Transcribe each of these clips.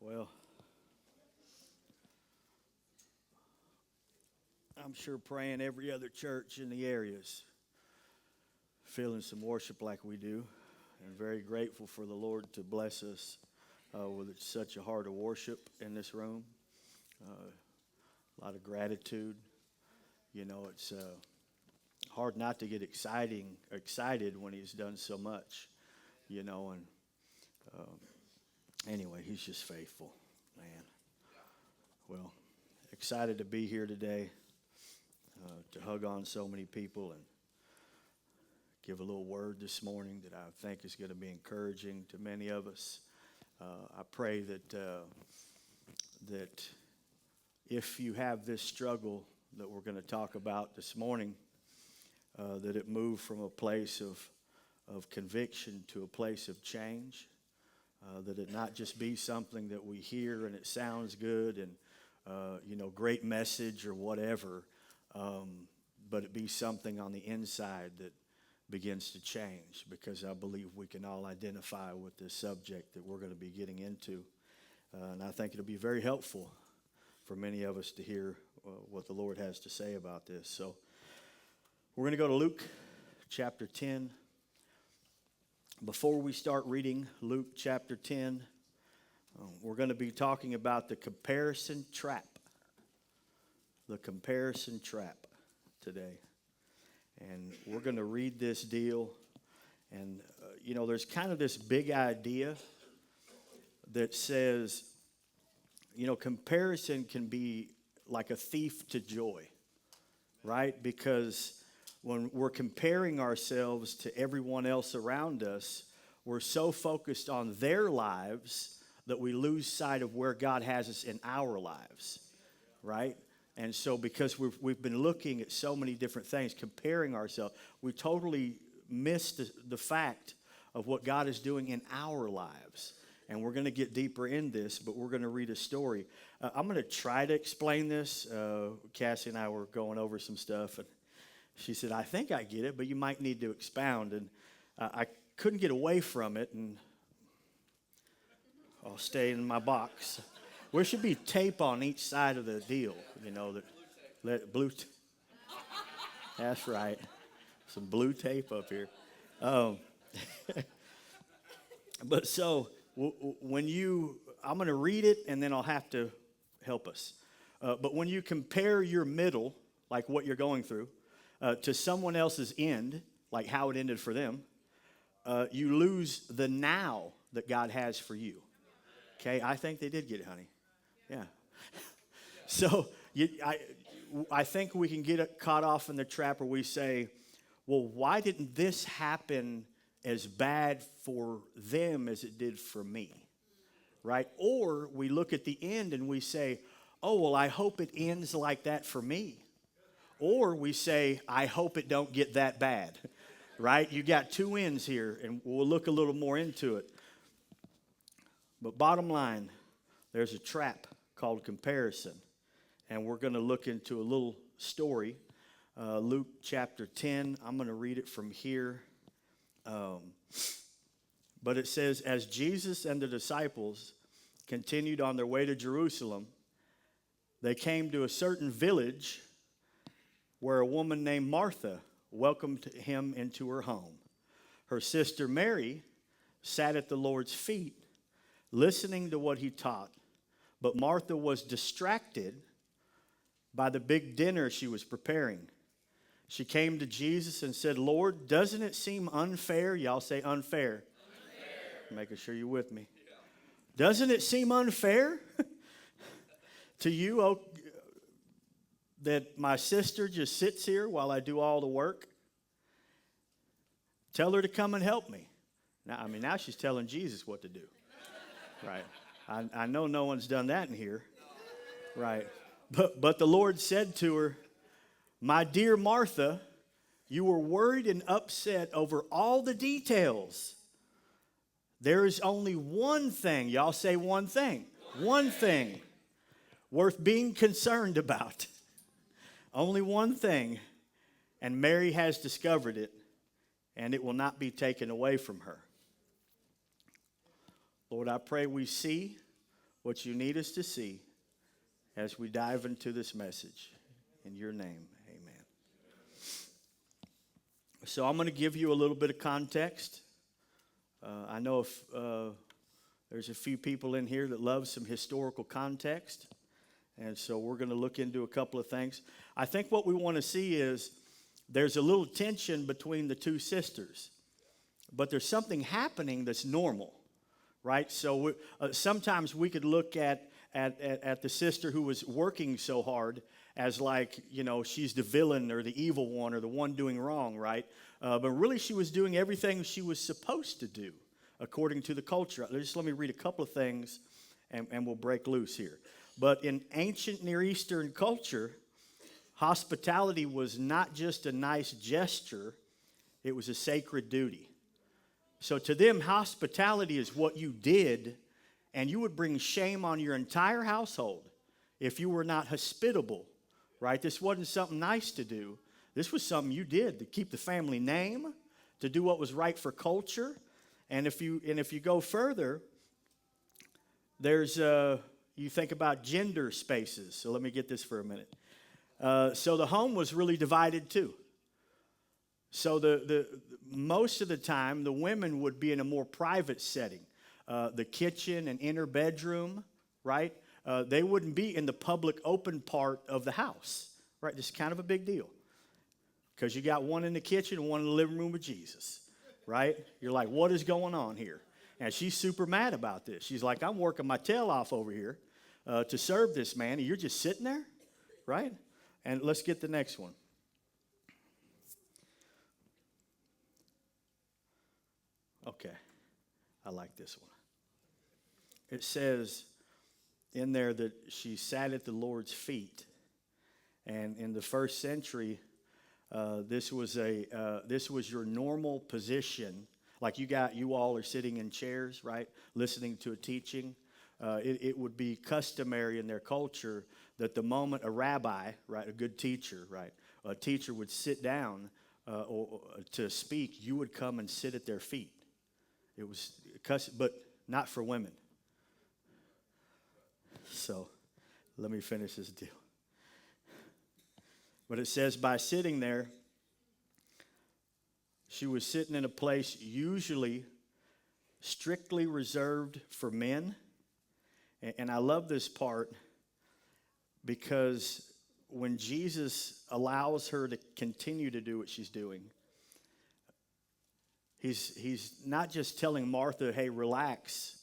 Well, I'm sure praying every other church in the area is feeling some worship like we do, and very grateful for the Lord to bless us with such a heart of worship in this room. A lot of gratitude. You know, it's hard not to get excited when He's done so much. You know, and anyway, He's just faithful, man. Well, excited to be here today. To hug on so many people and give a little word this morning that I think is going to be encouraging to many of us. I pray that if you have this struggle that we're going to talk about this morning, that it move from a place of conviction to a place of change, that it not just be something that we hear and it sounds good and great message or whatever. But it be something on the inside that begins to change, because I believe we can all identify with this subject that we're going to be getting into. And I think it'll be very helpful for many of us to hear what the Lord has to say about this. So we're going to go to Luke chapter 10. Before we start reading Luke chapter 10, we're going to be talking about the comparison trap. The comparison trap today. And we're going to read this deal. And, there's kind of this big idea that says, comparison can be like a thief to joy, right? Because when we're comparing ourselves to everyone else around us, we're so focused on their lives that we lose sight of where God has us in our lives, right? And so because we've been looking at so many different things, comparing ourselves, we totally miss the fact of what God is doing in our lives. And we're going to get deeper in this, but we're going to read a story. I'm going to try to explain this. Cassie and I were going over some stuff, and she said, I think I get it, but you might need to expound. And I couldn't get away from it, and I'll stay in my box. There should be tape on each side of the deal, blue tape. That's right. Some blue tape up here. But so I'm going to read it, and then I'll have to help us. But when you compare your middle, like what you're going through, to someone else's end, like how it ended for them, you lose the now that God has for you. Okay, I think they did get it, honey. Yeah. So I think we can get caught off in the trap where we say, well, why didn't this happen as bad for them as it did for me? Right? Or we look at the end and we say, oh, well, I hope it ends like that for me. Or we say, I hope it don't get that bad. Right? You got two ends here, and we'll look a little more into it. But bottom line, there's a trap called comparison. And we're going to look into a little story. Luke chapter 10. I'm going to read it from here. But it says, as Jesus and the disciples continued on their way to Jerusalem, they came to a certain village where a woman named Martha welcomed him into her home. Her sister Mary sat at the Lord's feet, listening to what he taught. But Martha was distracted by the big dinner she was preparing. She came to Jesus and said, Lord, doesn't it seem unfair? Y'all say unfair. Making sure you're with me. Yeah. Doesn't it seem unfair to you that my sister just sits here while I do all the work? Tell her to come and help me. Now she's telling Jesus what to do. Right. I know no one's done that in here. Right. But the Lord said to her, my dear Martha, you were worried and upset over all the details. There is only one thing, y'all say one thing, one thing worth being concerned about. Only one thing, and Mary has discovered it, and it will not be taken away from her. Lord, I pray we see what you need us to see as we dive into this message. In your name, amen. So I'm going to give you a little bit of context. I know if there's a few people in here that love some historical context. And so we're going to look into a couple of things. I think what we want to see is there's a little tension between the two sisters. But there's something happening that's normal, right? So sometimes we could look at the sister who was working so hard as like, you know, she's the villain or the evil one or the one doing wrong, right? But really she was doing everything she was supposed to do according to the culture. Just let me read a couple of things and we'll break loose here. But in ancient Near Eastern culture, hospitality was not just a nice gesture, it was a sacred duty. So to them, hospitality is what you did, and you would bring shame on your entire household if you were not hospitable, right? This wasn't something nice to do. This was something you did to keep the family name, to do what was right for culture. And if you go further, there's you think about gender spaces. So let me get this for a minute. So the home was really divided too. So the most of the time, the women would be in a more private setting. The kitchen and inner bedroom, right? They wouldn't be in the public open part of the house, right? This is kind of a big deal. Because you got one in the kitchen and one in the living room with Jesus, right? You're like, what is going on here? And she's super mad about this. She's like, I'm working my tail off over here to serve this man, and you're just sitting there, right? And let's get the next one. Okay, I like this one. It says in there that she sat at the Lord's feet. And in the first century, this was your normal position. Like you all are sitting in chairs, right, listening to a teaching. It would be customary in their culture that the moment a rabbi, right, a good teacher, right, a teacher would sit down or to speak, you would come and sit at their feet. It was but not for women. So let me finish this deal. But it says by sitting there, she was sitting in a place usually strictly reserved for men. And I love this part because when Jesus allows her to continue to do what she's doing, he's not just telling Martha, hey, relax,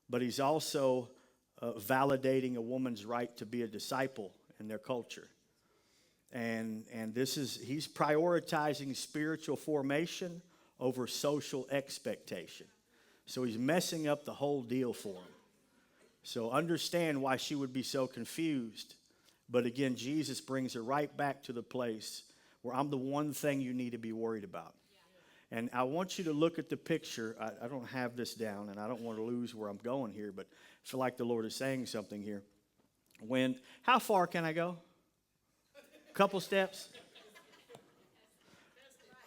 but he's also validating a woman's right to be a disciple in their culture. And he's prioritizing spiritual formation over social expectation. So he's messing up the whole deal for him. So understand why she would be so confused. But again, Jesus brings her right back to the place where I'm the one thing you need to be worried about. And I want you to look at the picture. I don't have this down, and I don't want to lose where I'm going here, but I feel like the Lord is saying something here. How far can I go? A couple steps?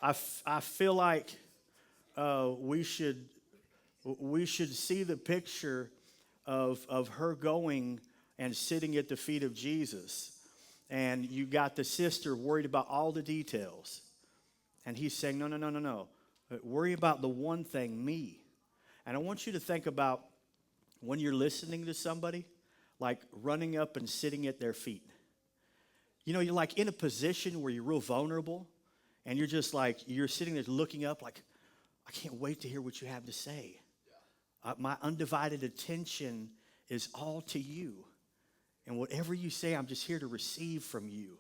I feel like we should see the picture of her going and sitting at the feet of Jesus. And you got the sister worried about all the details. And he's saying, no. Worry about the one thing, me. And I want you to think about when you're listening to somebody, like running up and sitting at their feet. You know, you're like in a position where you're real vulnerable. And you're just like, you're sitting there looking up like, I can't wait to hear what you have to say. My undivided attention is all to you. And whatever you say, I'm just here to receive from you.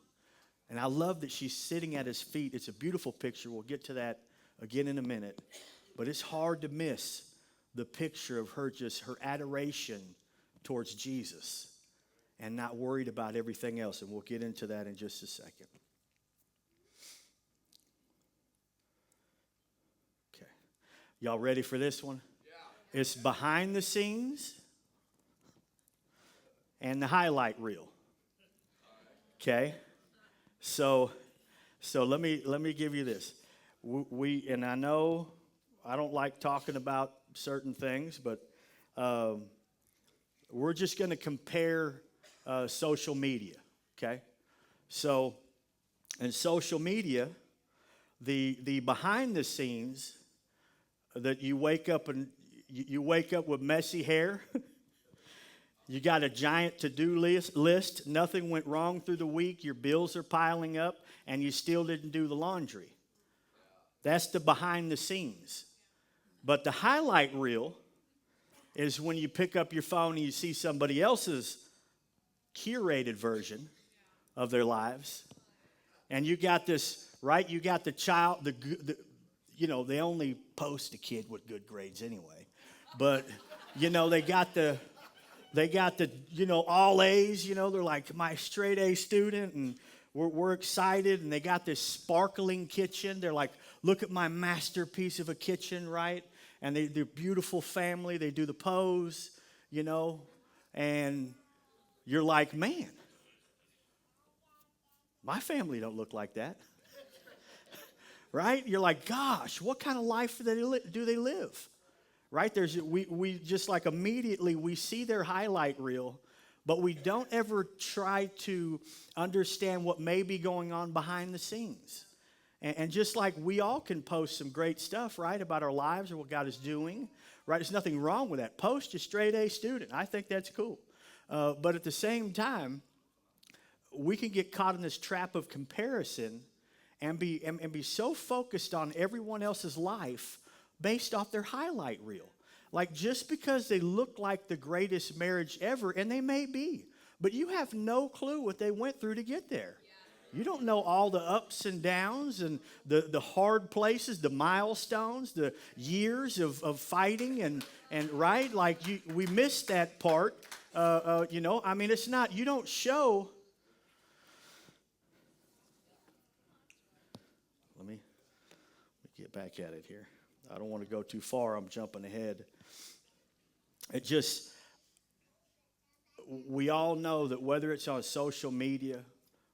And I love that she's sitting at his feet. It's a beautiful picture. We'll get to that again in a minute. But it's hard to miss the picture of her adoration towards Jesus and not worried about everything else. And we'll get into that in just a second. Okay. Y'all ready for this one? Yeah. It's behind the scenes and the highlight reel. Okay? So let me give you this. And I know I don't like talking about certain things, but we're just going to compare social media, okay? So in social media, the behind the scenes that you wake up and you wake up with messy hair. You got a giant to-do list. Nothing went wrong through the week. Your bills are piling up, and you still didn't do the laundry. That's the behind the scenes. But the highlight reel is when you pick up your phone and you see somebody else's curated version of their lives. And you got this, right? You got the child, they only post a kid with good grades anyway. But, they got the all A's, they're like my straight A student, and we're excited, and they got this sparkling kitchen. They're like, look at my masterpiece of a kitchen, right? And they're beautiful family. They do the pose, and you're like, man, my family don't look like that, right? You're like, gosh, what kind of life do they live? Right? We just like immediately we see their highlight reel, but we don't ever try to understand what may be going on behind the scenes. And just like we all can post some great stuff, right, about our lives or what God is doing, right? There's nothing wrong with that. Post your straight A student. I think that's cool. But at the same time, we can get caught in this trap of comparison and be so focused on everyone else's life based off their highlight reel. Like just because they look like the greatest marriage ever, and they may be, but you have no clue what they went through to get there. You don't know all the ups and downs and the hard places, the milestones, the years of fighting and right? Like we missed that part. It's not, you don't show. Let me get back at it here. I don't want to go too far. I'm jumping ahead. We all know that whether it's on social media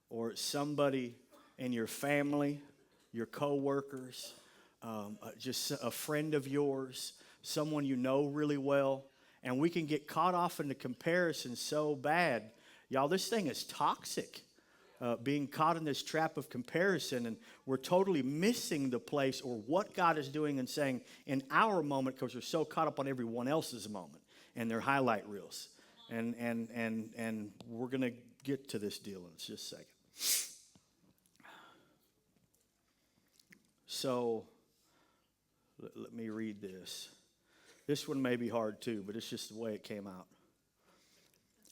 or it's somebody in your family, your coworkers, just a friend of yours, someone you know really well, and we can get caught off in the comparison so bad. Y'all, this thing is toxic. Being caught in this trap of comparison, and we're totally missing the place or what God is doing and saying in our moment because we're so caught up on everyone else's moment and their highlight reels. And we're going to get to this deal in just a second. So let me read this. This one may be hard too, but it's just the way it came out.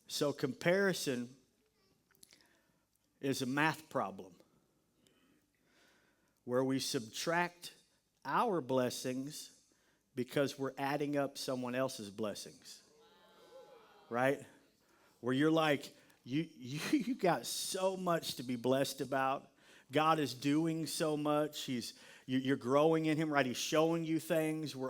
So comparison is a math problem where we subtract our blessings because we're adding up someone else's blessings, right? Where you're like, you got so much to be blessed about. God is doing so much. You're growing in Him, right? He's showing you things. We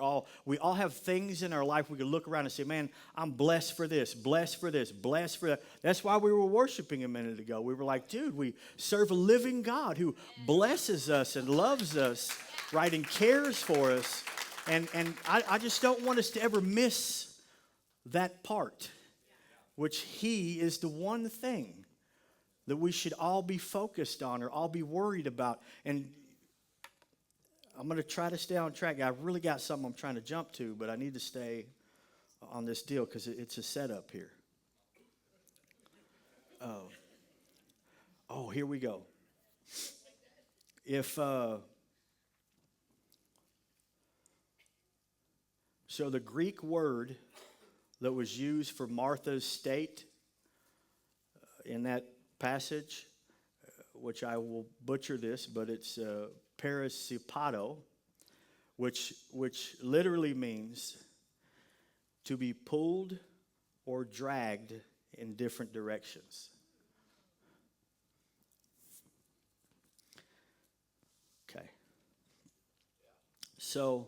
all have things in our life we can look around and say, man, I'm blessed for this, blessed for this, blessed for that. That's why we were worshiping a minute ago. We were like, dude, we serve a living God who blesses us and loves us, right, and cares for us. And I just don't want us to ever miss that part, which He is the one thing that we should all be focused on or all be worried about. And I'm going to try to stay on track. I've really got something I'm trying to jump to, but I need to stay on this deal because it's a setup here. Here we go. So the Greek word that was used for Martha's state in that passage, which I will butcher this, but it's parasipato, which literally means to be pulled or dragged in different directions. Okay. So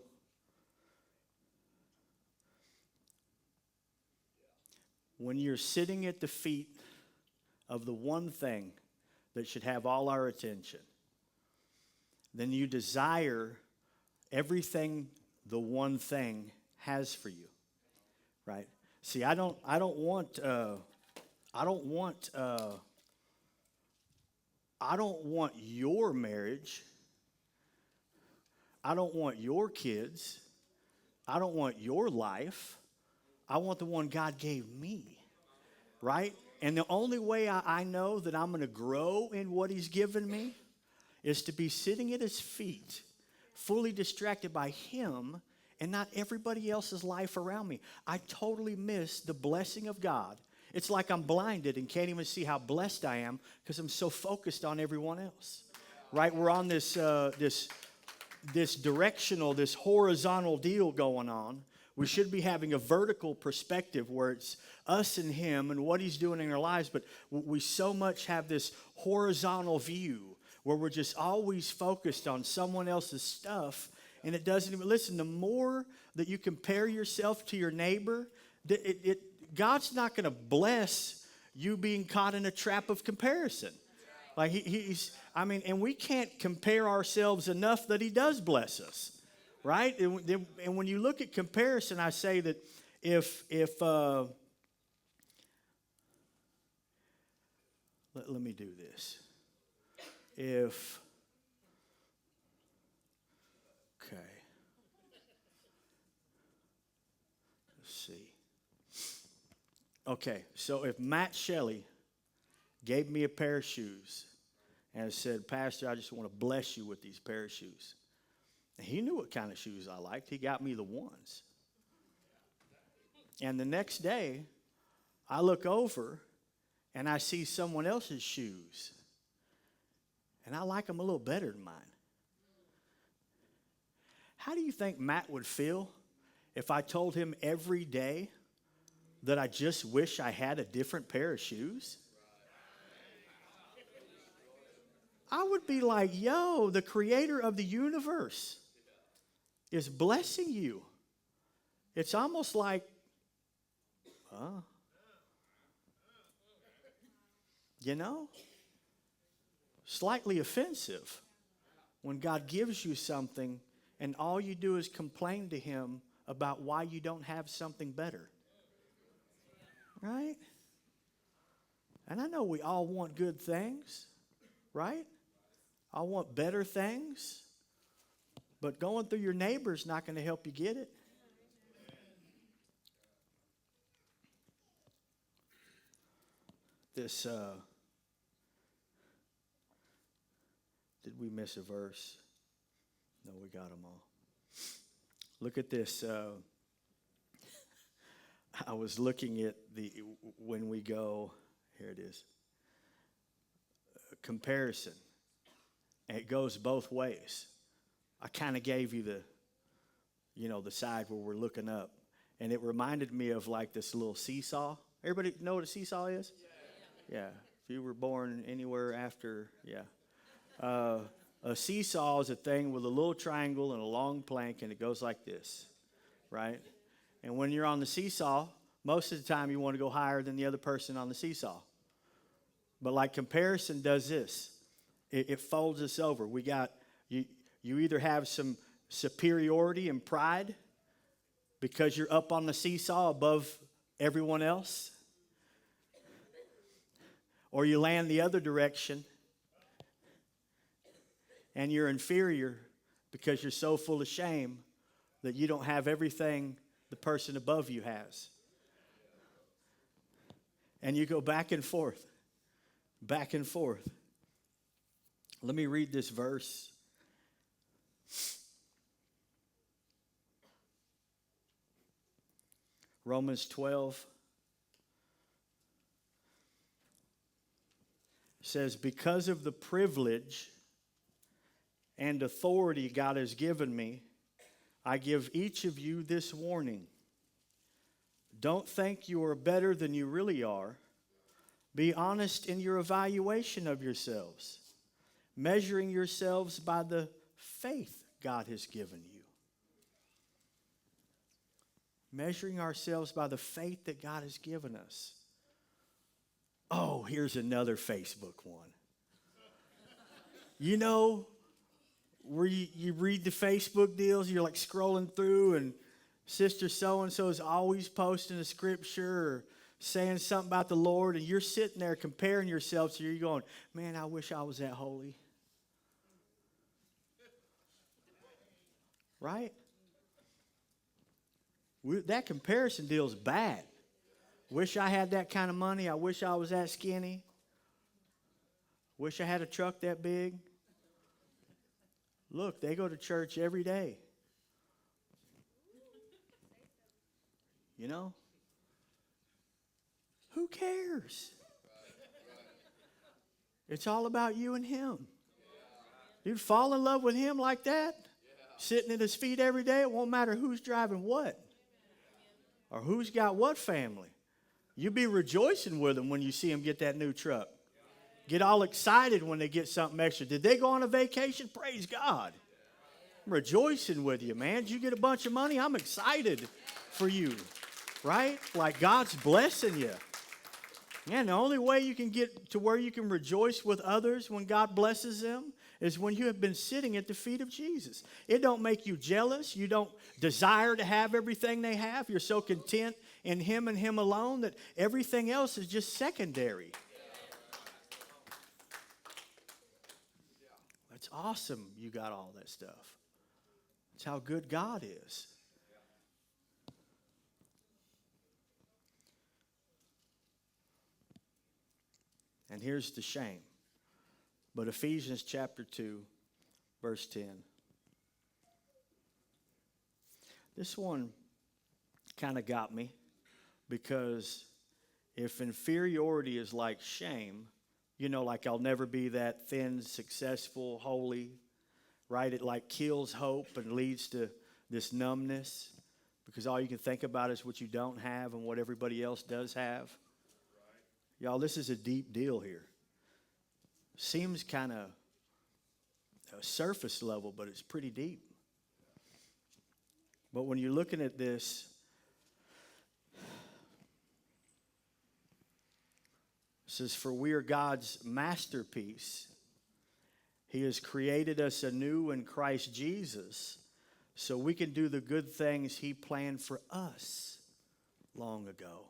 when you're sitting at the feet of the one thing that should have all our attention, then you desire everything the one thing has for you, right? See, I don't want your marriage. I don't want your kids. I don't want your life. I want the one God gave me, right? And the only way I know that I'm going to grow in what He's given me is to be sitting at His feet, fully distracted by Him and not everybody else's life around me. I totally miss the blessing of God. It's like I'm blinded and can't even see how blessed I am because I'm so focused on everyone else, right? We're on this directional, this horizontal deal going on. We should be having a vertical perspective where it's us and Him and what He's doing in our lives, but we so much have this horizontal view where we're just always focused on someone else's stuff, and it doesn't even, listen, the more that you compare yourself to your neighbor, God's not going to bless you being caught in a trap of comparison. Like and we can't compare ourselves enough that He does bless us, right? And when you look at comparison, I say that if let me do this. Okay. Let's see. Okay, so if Matt Shelley gave me a pair of shoes and said, Pastor, I just want to bless you with these pair of shoes. And he knew what kind of shoes I liked. He got me the ones. And the next day, I look over and I see someone else's shoes. And I like them a little better than mine. How do you think Matt would feel if I told him every day that I just wish I had a different pair of shoes? I would be like, yo, the creator of the universe is blessing you. It's almost like, slightly offensive when God gives you something and all you do is complain to Him about why you don't have something better. Right? And I know we all want good things, right? I want better things, but going through your neighbor is not going to help you get it. Did we miss a verse? No, we got them all. Look at this. I was looking at when we go, here it is, comparison. And it goes both ways. I kind of gave you the side where we're looking up. And it reminded me of like this little seesaw. Everybody know what a seesaw is? Yeah. If you were born anywhere after, yeah. A seesaw is a thing with a little triangle and a long plank, and it goes like this, right? And when you're on the seesaw, most of the time you want to go higher than the other person on the seesaw. But like comparison does this. It folds us over. We got, you either have some superiority and pride because you're up on the seesaw above everyone else, or you land the other direction and you're inferior because you're so full of shame that you don't have everything the person above you has. And you go back and forth, back and forth. Let me read this verse. Romans 12 says, because of the privilege and authority God has given me, I give each of you this warning. Don't think you are better than you really are. Be honest in your evaluation of yourselves, measuring yourselves by the faith God has given you. Measuring ourselves by the faith that God has given us. Oh, here's another Facebook one. You know, where you read the Facebook deals, you're like scrolling through and Sister so-and-so is always posting a scripture or saying something about the Lord, and you're sitting there comparing yourself to you. You're going, man, I wish I was that holy. Right? That comparison deal's bad. Wish I had that kind of money. I wish I was that skinny. Wish I had a truck that big. Look, they go to church every day. You know? Who cares? It's all about you and him. You'd fall in love with him like that, sitting at his feet every day. It won't matter who's driving what or who's got what family. You'll be rejoicing with them when you see them get that new truck. Get all excited when they get something extra. Did they go on a vacation? Praise God. I'm rejoicing with you, man. Did you get a bunch of money? I'm excited for you, right? Like God's blessing you. Man, the only way you can get to where you can rejoice with others when God blesses them is when you have been sitting at the feet of Jesus. It don't make you jealous. You don't desire to have everything they have. You're so content in him and him alone that everything else is just secondary. That's awesome you got all that stuff. That's how good God is. And here's the shame. But Ephesians chapter 2, verse 10. This one kind of got me because if inferiority is like shame, you know, like I'll never be that thin, successful, holy, right? It like kills hope and leads to this numbness because all you can think about is what you don't have and what everybody else does have. Y'all, this is a deep deal here. Seems kind of surface level, but it's pretty deep. But when you're looking at this, it says, for we are God's masterpiece. He has created us anew in Christ Jesus so we can do the good things he planned for us long ago.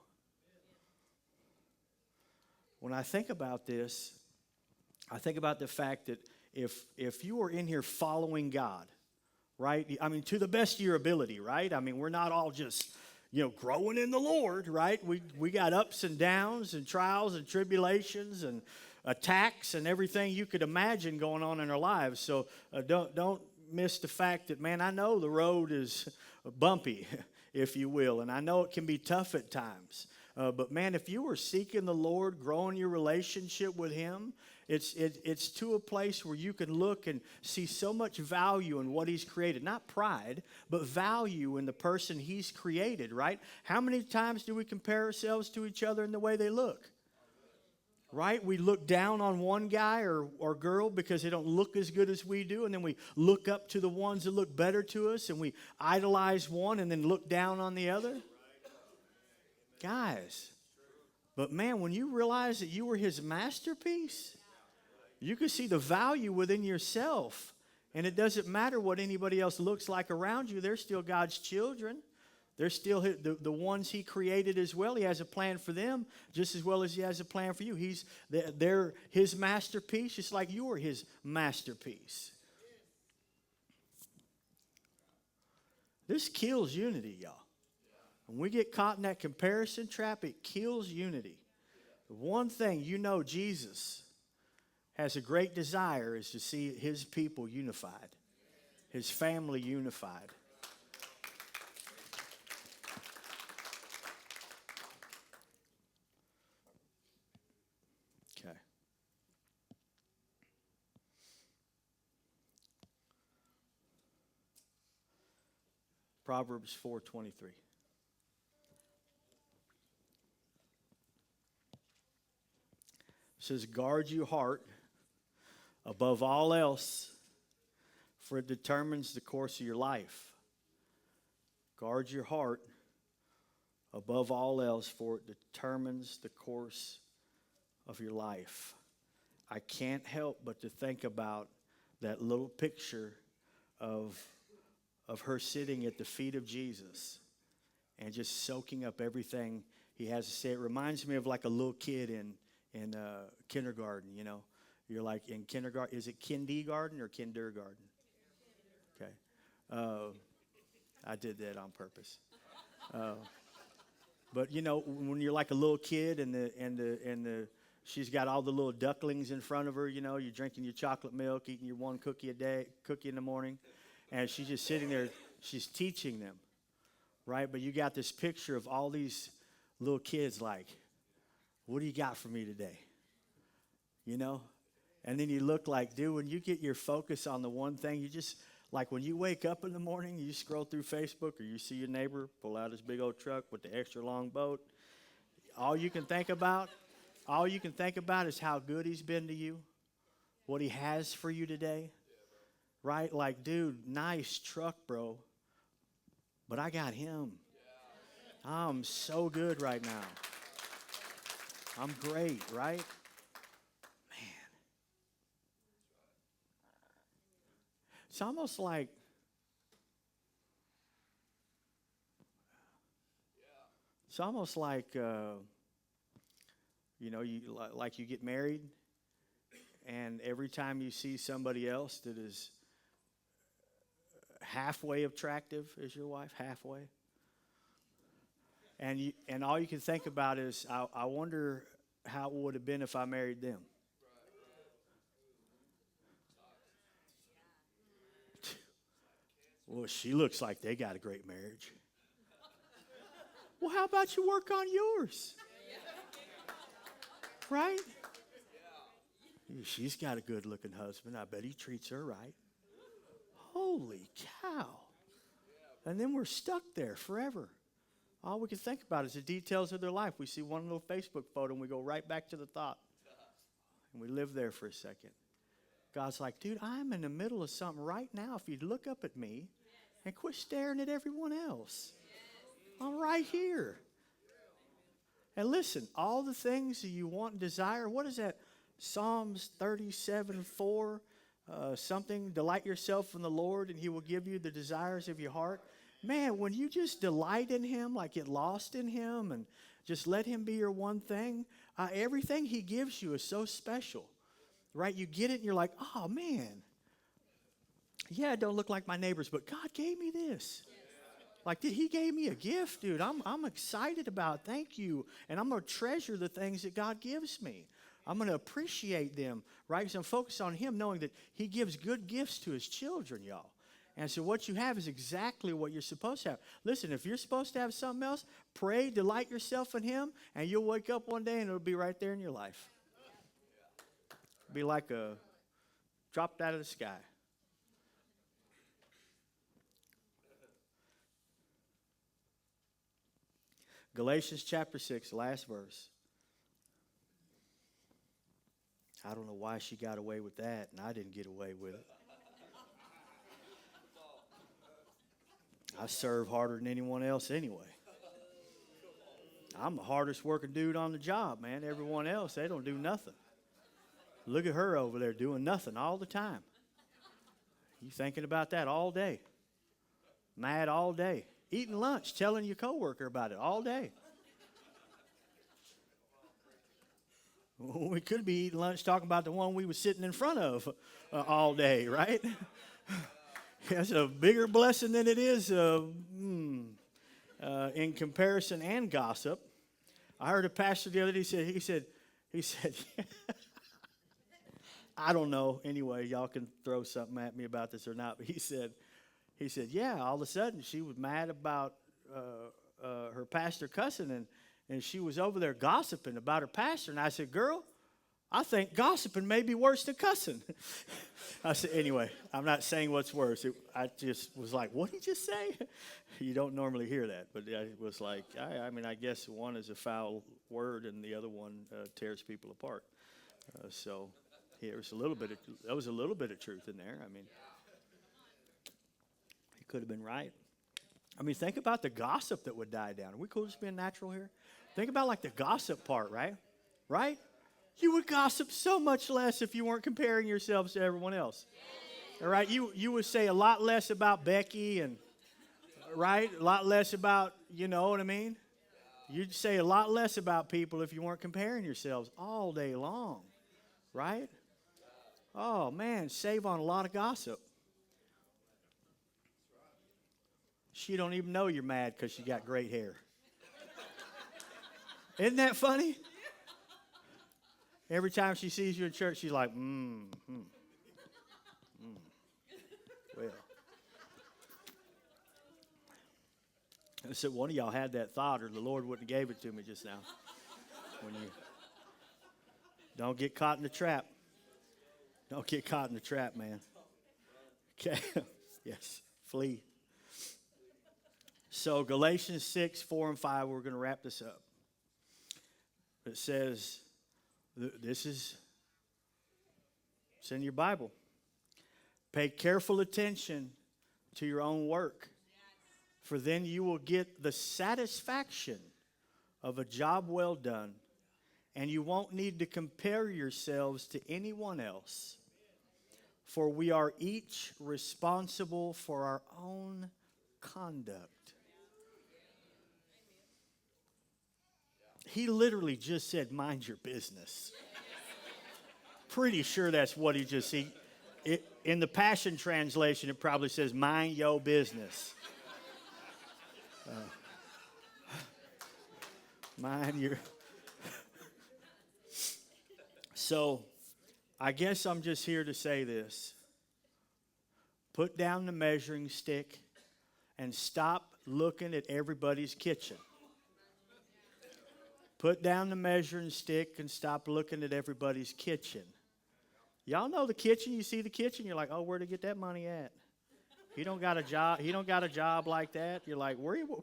When I think about this, I think about the fact that if you are in here following God, right? I mean, to the best of your ability, right? I mean, we're not all just, growing in the Lord, right? We got ups and downs and trials and tribulations and attacks and everything you could imagine going on in our lives. So don't miss the fact that, man, I know the road is bumpy, if you will, and I know it can be tough at times. But man, if you are seeking the Lord, growing your relationship with him, it's to a place where you can look and see so much value in what he's created. Not pride, but value in the person he's created, right? How many times do we compare ourselves to each other in the way they look? Right? We look down on one guy or girl because they don't look as good as we do, and then we look up to the ones that look better to us, and we idolize one and then look down on the other. Guys, but man, when you realize that you were his masterpiece, you can see the value within yourself. And it doesn't matter what anybody else looks like around you. They're still God's children. They're still the ones he created as well. He has a plan for them just as well as he has a plan for you. They're his masterpiece just like you are his masterpiece. This kills unity, y'all. When we get caught in that comparison trap, it kills unity. The one thing Jesus has a great desire is to see his people unified, his family unified. Okay. Proverbs 4:23. It says, guard your heart above all else, for it determines the course of your life. Guard your heart above all else, for it determines the course of your life. I can't help but to think about that little picture of her sitting at the feet of Jesus. and just soaking up everything he has to say. It reminds me of like a little kid in kindergarten, you know. You're like in kindergarten. Is it kindergarten or kindergarten? Okay. I did that on purpose. But you know, when you're like a little kid and she's got all the little ducklings in front of her, you know, you're drinking your chocolate milk, eating your one cookie in the morning, and she's just sitting there, she's teaching them, right? But you got this picture of all these little kids like, what do you got for me today? You know? And then you look like, dude, when you get your focus on the one thing, you just, like when you wake up in the morning, you scroll through Facebook or you see your neighbor pull out his big old truck with the extra long boat. All you can think about is how good he's been to you, what he has for you today, right? Like, dude, nice truck, bro, but I got him. I'm so good right now. I'm great, right? It's almost like you know, like you get married, and every time you see somebody else that is halfway attractive as your wife, halfway, and all you can think about is, I wonder how it would have been if I married them. Well, she looks like they got a great marriage. Well, how about you work on yours? Right? She's got a good-looking husband. I bet he treats her right. Holy cow. And then we're stuck there forever. All we can think about is the details of their life. We see one little Facebook photo, and we go right back to the thought. And we live there for a second. God's like, dude, I'm in the middle of something right now. If you'd look up at me and quit staring at everyone else. I'm right here. And listen, all the things that you want and desire, what is that? Psalms 37:4, something, delight yourself in the Lord and he will give you the desires of your heart. Man, when you just delight in him, like get lost in him and just let him be your one thing, everything he gives you is so special, right? You get it and you're like, oh man, yeah, it don't look like my neighbors, but God gave me this. Like, he gave me a gift, dude. I'm excited about it. Thank you. And I'm going to treasure the things that God gives me. I'm going to appreciate them, right? So I'm focused on him, knowing that he gives good gifts to his children, y'all. And so what you have is exactly what you're supposed to have. Listen, if you're supposed to have something else, pray, delight yourself in him, and you'll wake up one day and it'll be right there in your life. It'll be like a dropped out of the sky. Galatians chapter 6, last verse. I don't know why she got away with that, and I didn't get away with it. I serve harder than anyone else anyway. I'm the hardest working dude on the job, man. Everyone else, they don't do nothing. Look at her over there doing nothing all the time. You thinking about that all day. Mad all day. Eating lunch, telling your coworker about it all day. We could be eating lunch talking about the one we were sitting in front of all day, right? That's a bigger blessing than it is in comparison and gossip. I heard a pastor the other day, he said, I don't know. Anyway, y'all can throw something at me about this or not, but he said, yeah, all of a sudden she was mad about her pastor cussing, and she was over there gossiping about her pastor. And I said, girl, I think gossiping may be worse than cussing. I said, anyway, I'm not saying what's worse. I just was like, what did he just say? You don't normally hear that, but it was like, I guess one is a foul word and the other one tears people apart. So there was a little bit of truth in there. I mean, he could have been right. I mean, think about the gossip that would die down. Are we cool just being natural here? Think about like the gossip part, right? Right? You would gossip so much less if you weren't comparing yourselves to everyone else. All right? You would say a lot less about Becky and right? A lot less about, you know what I mean? You'd say a lot less about people if you weren't comparing yourselves all day long, right? Oh, man, save on a lot of gossip. She don't even know you're mad because she got great hair. Isn't that funny? Every time she sees you in church, she's like, well. I said, one of y'all had that thought, or the Lord wouldn't have gave it to me just now. When you don't get caught in the trap. Don't get caught in the trap, man. Okay. Yes. Flee. So Galatians 6, 4, and 5, we're going to wrap this up. It says, it's in your Bible. Pay careful attention to your own work, for then you will get the satisfaction of a job well done, and you won't need to compare yourselves to anyone else, for we are each responsible for our own conduct. He literally just said, mind your business. Pretty sure that's what he just said. In the Passion Translation, it probably says, mind your business. Mind your... So, I guess I'm just here to say this. Put down the measuring stick and stop looking at everybody's kitchen. Put down the measuring stick and stop looking at everybody's kitchen. Y'all know the kitchen. You see the kitchen, you're like, oh, where'd he get that money at? He don't got a job. He don't got a job like that. You're like,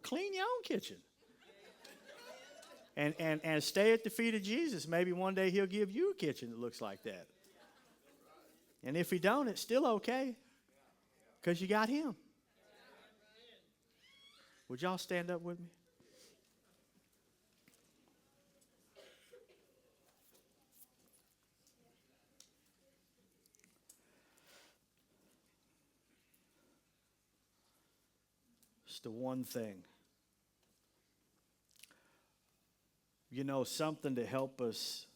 clean your own kitchen. And stay at the feet of Jesus. Maybe one day he'll give you a kitchen that looks like that. And if he don't, it's still okay, because you got him. Would y'all stand up with me? It's the one thing. You know, something to help us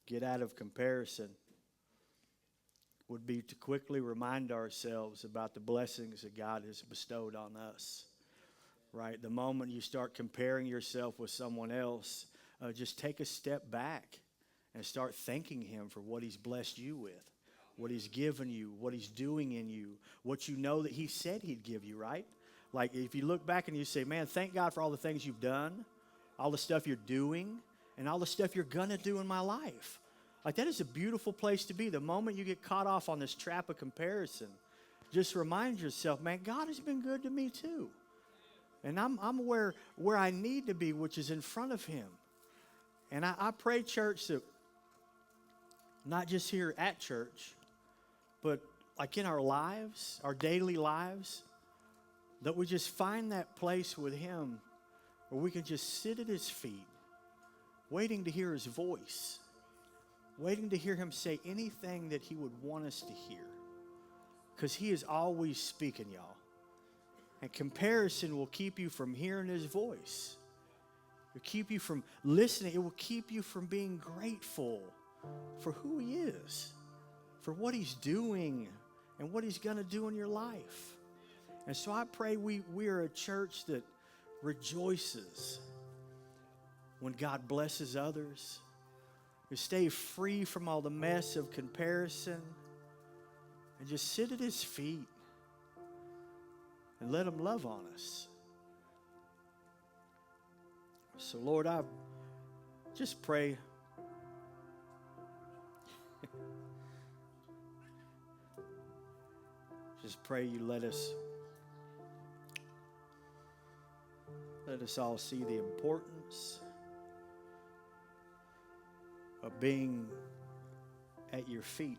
get out of comparison would be to quickly remind ourselves about the blessings that God has bestowed on us, right? The moment you start comparing yourself with someone else, just take a step back and start thanking him for what he's blessed you with, what he's given you, what he's doing in you, what you know that he said he'd give you, right? Like if you look back and you say, man, thank God for all the things you've done, all the stuff you're doing, and all the stuff you're going to do in my life. Like that is a beautiful place to be. The moment you get caught off on this trap of comparison, just remind yourself, man, God has been good to me too. And I'm where I need to be, which is in front of him. And I pray, church, that not just here at church, but like in our lives, our daily lives, that we just find that place with him where we can just sit at his feet, waiting to hear his voice, waiting to hear him say anything that he would want us to hear. Because he is always speaking, y'all. And comparison will keep you from hearing his voice. It will keep you from listening. It will keep you from being grateful for who he is, for what he's doing, and what he's going to do in your life. And so I pray we are a church that rejoices when God blesses others. We stay free from all the mess of comparison and just sit at his feet and let him love on us. So Lord, I just pray you let us all see the importance of being at your feet.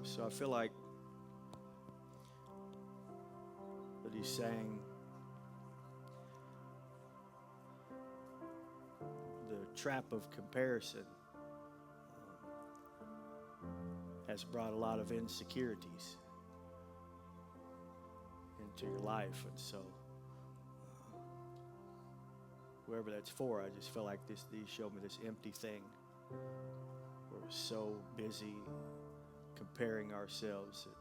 So I feel like we sang the trap of comparison has brought a lot of insecurities into your life. And so whoever that's for, I just felt like these showed me this empty thing. We're so busy comparing ourselves that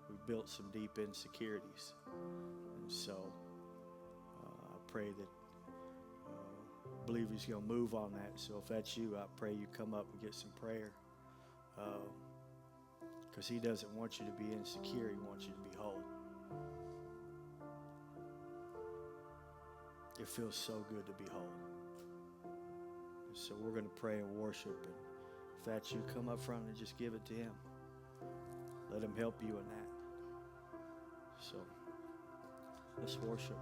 we built some deep insecurities. And so I pray that believe he's going to move on that. So if that's you, I pray you come up and get some prayer. Because he doesn't want you to be insecure. He wants you to be whole. It feels so good to be whole. And so we're going to pray and worship. And if that's you, come up front and just give it to him. Let him help you in that. So let's worship.